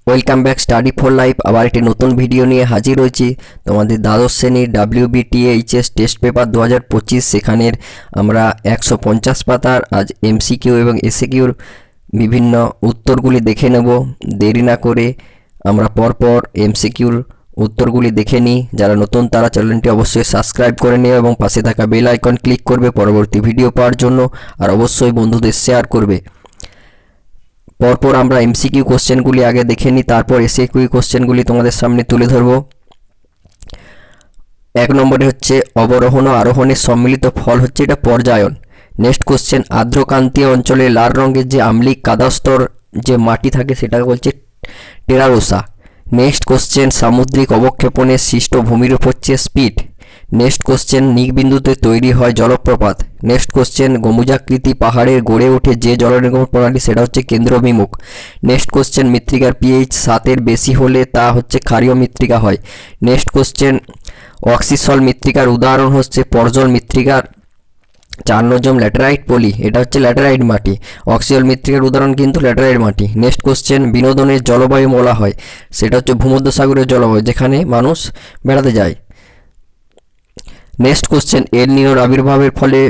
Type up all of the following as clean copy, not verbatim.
Welcome back study for life. আবার একটি নতুন ভিডিও নিয়ে হাজির হয়েছি। তোমাদের দ্বাদশ শ্রেণীর WBTHS টেস্ট পেপার 2025 সেখানের আমরা 150 পাতার আজ MCQ এবং SAQর বিভিন্ন উত্তরগুলি দেখে নেব। দেরি না করে আমরা পরপর MCQর উত্তরগুলি দেখে নিই। যারা নতুন তারা চ্যানেলটি অবশ্যই সাবস্ক্রাইব করে নিও এবং পাশে থাকা বেল আইকন ক্লিক করবে পরবর্তী ভিডিও পাওয়ার জন্য, আর অবশ্যই বন্ধুদের শেয়ার করবে। পরপর আমরা MCQ কোশ্চেনগুলি আগে দেখে নিই, তারপর SAQ কোশ্চেনগুলি তোমাদের সামনে তুলে ধরব। 1 নম্বরে হচ্ছে অবরোহণ ও আরোহণের সম্মিলিত ফল হচ্ছে এটা পর্যায়ন। নেক্সট কোশ্চেন আর্দ্রক্রান্তীয় অঞ্চলে লাল রঙের যে আম্লিক কাদাস্তর যে মাটি থাকে সেটাকে বলছে টেরারোসা। নেক্সট কোশ্চেন সামুদ্রিক অবক্ষেপণের সৃষ্ট ভূমির উপর হচ্ছে স্পিট। নেক্সট কোশ্চেন নিকবিন্দুতে তৈরি হয় জলপ্রপাত। নেক্সট কোশ্চেন গম্বুজাকৃতি পাহাড়ের গড়ে ওঠে যে জলনির্গমন প্রণালী সেটা হচ্ছে কেন্দ্রবিমুখ। নেক্সট কোশ্চেন মৃত্তিকার pH 7-এর বেশি হলে তা হচ্ছে ক্ষারীয় মৃত্তিকা হয়। নেক্সট কোশ্চেন অক্সিসল মৃত্তিকার উদাহরণ হচ্ছে পর্জল মৃত্তিকার 4 নজম ল্যাটেরাইট পলি, এটা হচ্ছে ল্যাটেরাইট মাটি। অক্সিসল মৃত্তিকার উদাহরণ কিন্তু ল্যাটেরাইট মাটি। নেক্সট কোশ্চেন বিনোদনের জলবায়ু বলা হয় সেটা হচ্ছে ভূমধ্যসাগরীয় জলবায়ু, যেখানে মানুষ বেড়াতে যায়। নেক্সট কোশ্চেন এল নিনোর আবির্ভাবের ফলে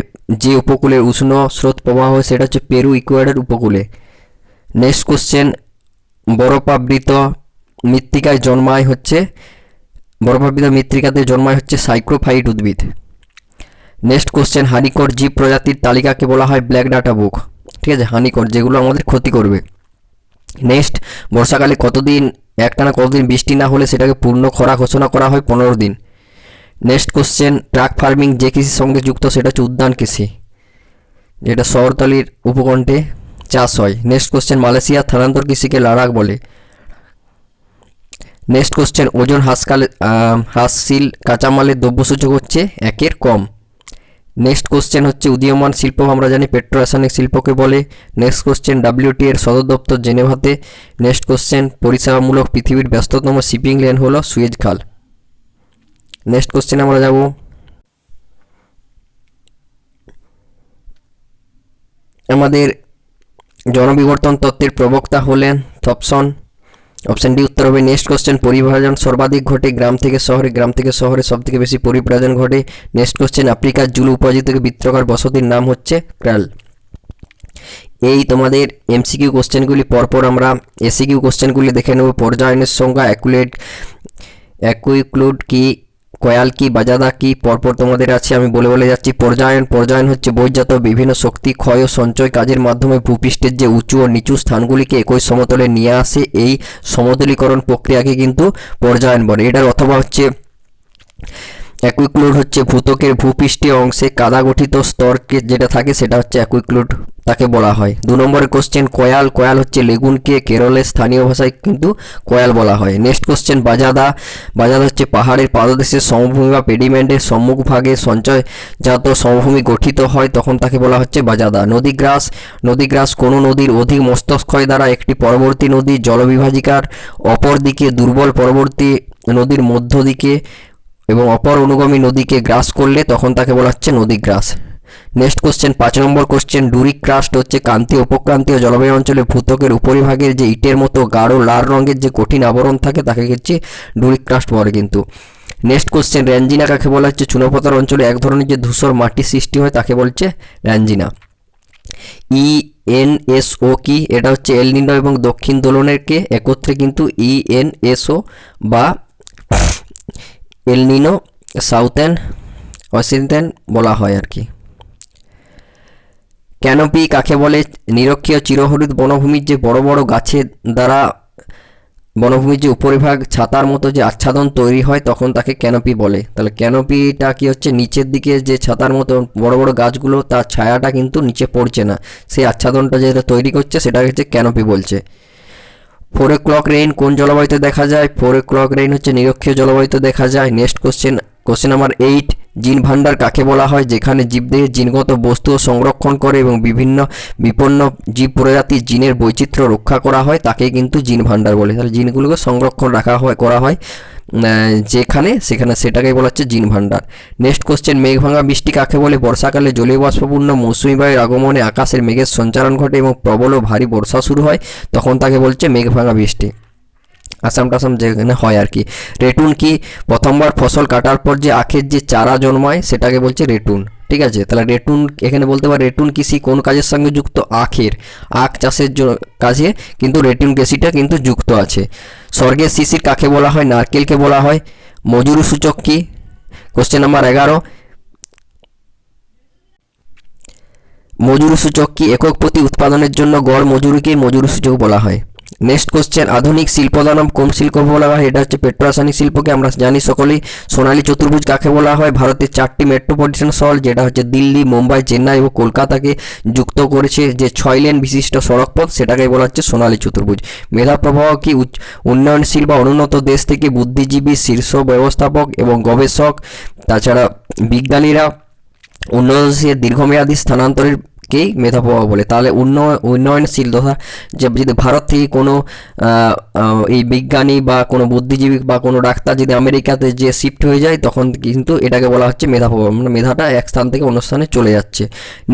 যে উপকূলের উষ্ণ স্রোত প্রবাহ হয় সেটা হচ্ছে পেরু ইকুয়েডর উপকূলে। নেক্সট কোশ্চেন বরফাবৃত মৃত্তিকায় জন্মায় হচ্ছে মৃত্তিকাতে জন্মায় হচ্ছে সাইক্রোফাইট উদ্ভিদ। নেক্সট কোশ্চেন হানিকর জীব প্রজাতির তালিকাকে বলা হয় ব্ল্যাক ডাটা বুক। ঠিক আছে, হানিকর যেগুলো আমাদের ক্ষতি করবে। নেক্সট বর্ষাকালে একটানা কতদিন বৃষ্টি না হলে সেটাকে পূর্ণ খরা ঘোষণা করা হয় 15 দিন। নেক্সট কোশ্চেন ট্রাক ফার্মিং যে কৃষির সঙ্গে যুক্ত সেটা হচ্ছে উদ্যান কৃষি, যেটা শহরতলির উপকণ্ঠে চাষ হয়। নেক্সট কোশ্চেন মালয়েশিয়ার স্থানান্তর কৃষিকে লাদাখ বলে। নেক্সট কোশ্চেন ওজন হ্রাসশীল কাঁচামালের দ্রব্যসূচক হচ্ছে 1-এর কম। নেক্সট কোশ্চেন হচ্ছে উদীয়মান শিল্প আমরা জানি পেট্রোরাসায়নিক শিল্পকে বলে। নেক্সট কোশ্চেন WTO এর সদর দপ্তর জেনেভাতে। নেক্সট কোশ্চেন পরিষেবামূলক পৃথিবীর ব্যস্ততম শিপিং লেন হলো সুয়েজ খাল। নেক্সট কোশ্চেন আমরা যাব আমাদের জনবিবর্তন তত্ত্বের প্রবক্তা হলেন থমসন। অপশন ডি উত্তর হবে। নেক্সট কোশ্চেন পরিব্রাজন সর্বাধিক ঘটে গ্রাম থেকে শহরে, গ্রাম থেকে শহরে সবথেকে বেশি পরিব্রাজন ঘটে। নেক্সট কোশ্চেন আফ্রিকার জুলু উপজাতি থেকে বৃত্তাকার বসতির নাম হচ্ছে ক্রাল। এই তোমাদের MCQ কোশ্চেনগুলি পরপর আমরা SAQ কোশ্চেনগুলি দেখে নেব। পর্যায়নের সংজ্ঞা অ্যাকুইক্লুড কি, কয়াল কি, বাজাদা কি, পরপর তোমাদের আছে আমি বলে যাচ্ছি। পর্যায়ন হচ্ছে বহির্জাত বিভিন্ন শক্তি ক্ষয় ও সঞ্চয় কাজের মাধ্যমে ভূপৃষ্ঠের যে উঁচু ও নিচু স্থানগুলিকে একই সমতলে নিয়ে আসে, এই সমতলীকরণ প্রক্রিয়াকে কিন্তু পর্যায়ন বলে। এটার অথবা হচ্ছে অ্যাকুইক্লুড হচ্ছে ভূত্বকের ভূপৃষ্ঠীয় অংশে কাদা গঠিত স্তরকে যেটা থাকে সেটা হচ্ছে অ্যাকুইক্লুড তাকে বলা হয়। 2 নম্বরের কোশ্চেন কয়াল হচ্ছে লেগুনকে কেরলের স্থানীয় ভাষায় কিন্তু কয়াল বলা হয়। নেক্সট কোশ্চেন বাজাদা হচ্ছে পাহাড়ের পাদদেশের সমভূমি বা পেডিমেন্টের সম্মুখভাগে সঞ্চয়জাত সমভূমি গঠিত হয় তখন তাকে বলা হচ্ছে বাজাদা। নদীগ্রাস কোনো নদীর অধিক মস্তক্ষয় দ্বারা একটি পরবর্তী নদীর জলবিভাজিকার অপর দিকে দুর্বল পরবর্তী নদীর মধ্য দিকে এবং অপর অনুগামী নদীকে গ্রাস করলে তখন তাকে বলা হচ্ছে নদীগ্রাস। নেক্সট কোশ্চেন 5 নম্বর কোশ্চেন ডুরিক ক্রাস্ট হচ্ছে ক্রান্তীয় উপক্রান্তীয় জলবায়ু অঞ্চলে ভূত্বকের উপরিভাগের যে ইটের মতো গাঢ় লাল রঙের যে কঠিন আবরণ থাকে তাকে হচ্ছে ডুরিক ক্রাস্ট বলে কিন্তু। নেক্সট কোশ্চেন র্যাঞ্জিনা কাকে বলা হচ্ছে চুনাপাতার অঞ্চলে এক ধরনের যে ধূসর মাটি সৃষ্টি হয় তাকে বলছে র্যাঞ্জিনা। ENSO কি, এটা হচ্ছে এল নিনো এবং দক্ষিণ দোলনেরকে একত্রে কিন্তু ENSO বা এল নিনো সাউথার্ন ওয়েস্টার্ন বলা হয় আর কি। ক্যানোপি কাকে বলে, নিরক্ষীয় চিরহরিৎ বনভূমির যে বড় বড় গাছের দ্বারা বনভূমির যে উপরিভাগ ছাতার মতো যে আচ্ছাদন তৈরি হয় তখন তাকে ক্যানোপি বলে। তাহলে ক্যানোপিটা কি হচ্ছে নিচের দিকে যে ছাতার মতো বড় বড় গাছগুলো তার ছায়াটা কিন্তু নিচে পড়ছে না, সেই আচ্ছাদনটা যেটা তৈরি করছে সেটা হচ্ছে ক্যানোপি বলছে। 4 o'clock রেইন কোন জলবায়ুতে দেখা যায়? 4 o'clock রেইন হচ্ছে নিরক্ষীয় জলবায়ুতে দেখা যায়। নেক্সট কোশ্চেন নাম্বার 8 জিন ভান্ডার কাকে বলা হয়? যেখানে জীবদেহের জিনগত বস্তু সংরক্ষণ করে এবং বিভিন্ন বিপন্ন জীব প্রজাতির জিনের বৈচিত্র্য রক্ষা করা হয় তাকে কিন্তু জিন ভান্ডার বলে। তাহলে জিনগুলোকে সংরক্ষণ করা হয় যেখানে সেটাকে বলা হচ্ছে জিন ভান্ডার। নেক্সট কোশ্চেন মেঘভাঙা বৃষ্টি কাকে বলে? বর্ষাকালে জলীয় বাষ্পপূর্ণ মৌসুমী বায়ুর আগমনে আকাশের মেঘের সঞ্চারণ ঘটে এবং প্রবল ও ভারী বর্ষা শুরু হয় তখন তাকে বলছে মেঘভাঙা বৃষ্টি। আসাম টাসাম যেখানে হয় আর কি। রেটুন কি? প্রথমবার ফসল কাটার পর যে আখের যে চারা জন্মায় সেটাকে বলছে রেটুন। ঠিক আছে, তাহলে রেটুন এখানে বলতে পারে রেটুন কৃষি কোন কাজের সঙ্গে যুক্ত? আখ চাষের কাজে কিন্তু রেটুন কৃষিটা কিন্তু যুক্ত আছে। স্বর্গের শিশির কাকে বলা হয়? নারকেলকে বলা হয়। মজুরি সূচক কি? কোশ্চেন নাম্বার 11, মজুরি সূচক কি? একক প্রতি উৎপাদনের জন্য গড় মজুরিকে মজুরি সূচক বলা হয়। নেক্সট কোশ্চেন, আধুনিক শিল্পদানম কোন শিল্পকে বলা হয়? এটা হচ্ছে পেট্রোরাসায়নিক শিল্পকে আমরা জানি সকলেই। সোনালী চতুর্ভুজ কাকে বলা হয়? ভারতের 4টি মেট্রোপলিটন শহর যেটা হচ্ছে দিল্লি, মুম্বাই, চেন্নাই এবং কলকাতাকে যুক্ত করেছে যে 6 লেন বিশিষ্ট সড়কপথ, সেটাকে বলা হচ্ছে সোনালী চতুর্ভুজ। মেধা প্রবাহ কি? উন্নয়নশীল বা অনুন্নত দেশ থেকে বুদ্ধিজীবী, শীর্ষ ব্যবস্থাপক এবং গবেষক, তাছাড়া বিজ্ঞানীরা উন্নয়নশীল দীর্ঘমেয়াদী স্থানান্তরেরকেই মেধা প্রবাহ বলে। তাহলে উন্নয়নশীল তথা যে যদি ভারত থেকে কোনো এই বিজ্ঞানী বা কোনো বুদ্ধিজীবী বা কোনো ডাক্তার যদি আমেরিকাতে যে শিফট হয়ে যায় তখন কিন্তু এটাকে বলা হচ্ছে মেধা প্রবাহ, মানে মেধাটা এক স্থান থেকে অন্য স্থানে চলে যাচ্ছে।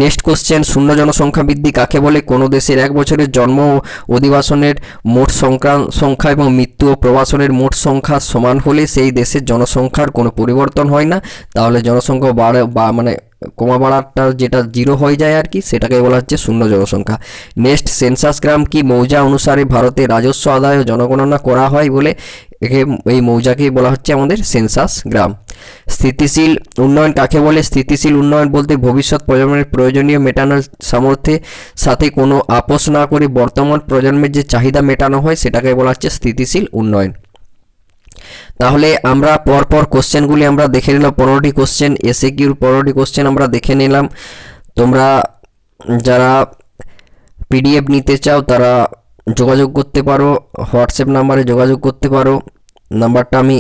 নেক্সট কোশ্চেন, শূন্য জনসংখ্যা বৃদ্ধি কাকে বলে? কোনো দেশের এক বছরের জন্ম অধিবাসনের মোট সংখ্যা এবং মৃত্যু ও প্রবাসনের মোট সংখ্যা সমান হলে সেই দেশের জনসংখ্যার কোনো পরিবর্তন হয় না। তাহলে জনসংখ্যা বাড়ে বা মানে কমা বাড়াটা যেটা জিরো হয়ে যায় আর কি, সেটাকে বলা হচ্ছে শূন্য জনসংখ্যা। নেক্সট, সেন্সাস গ্রাম কি? মৌজা অনুসারে ভারতে রাজস্ব আদায় ও জনগণনা করা হয় বলে এই মৌজাকেই বলা হচ্ছে আমাদের সেন্সাস গ্রাম। স্থিতিশীল উন্নয়ন কাকে বলে? স্থিতিশীল উন্নয়ন বলতে ভবিষ্যৎ প্রজন্মের প্রয়োজনীয় মেটানোর সামর্থ্যের সাথে কোনো আপোষ না করে বর্তমান প্রজন্মের যে চাহিদা মেটানো হয় সেটাকে বলা হচ্ছে স্থিতিশীল উন্নয়ন। তাহলে আমরা পরপর কোশ্চেনগুলি আমরা দেখে নিলাম, 15টি কোশ্চেন, এসএকিউর 15টি কোশ্চেন আমরা দেখে নিলাম। তোমরা যারা পিডিএফ নিতে চাও তারা যোগাযোগ করতে পারো, হোয়াটসঅ্যাপ নাম্বারে যোগাযোগ করতে পারো। নাম্বারটা আমি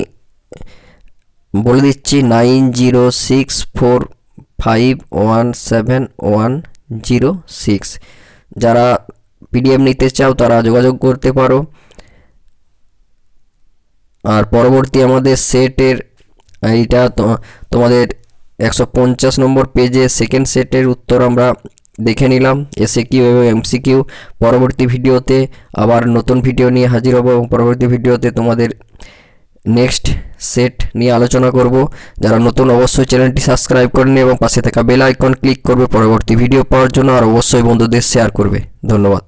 বলে দিচ্ছি 9064517106। যারা পিডিএফ নিতে চাও তারা যোগাযোগ করতে পারো। আর পরবর্তী আমাদের সেটের এইটা তোমাদের 150 নম্বর পেজে সেকেন্ড সেটের উত্তর আমরা দেখে নিলাম, এসএকিউ এবং এমসিকিউ। পরবর্তী ভিডিওতে আবার নতুন ভিডিও নিয়ে হাজির হব এবং পরবর্তী ভিডিওতে তোমাদের নেক্সট সেট নিয়ে আলোচনা করব। যারা নতুন অবশ্যই চ্যানেলটি সাবস্ক্রাইব করে নিন এবং পাশে থাকা বেল আইকন ক্লিক করবে পরবর্তী ভিডিও পাওয়ার জন্য, আর অবশ্যই বন্ধুদের শেয়ার করবে। ধন্যবাদ।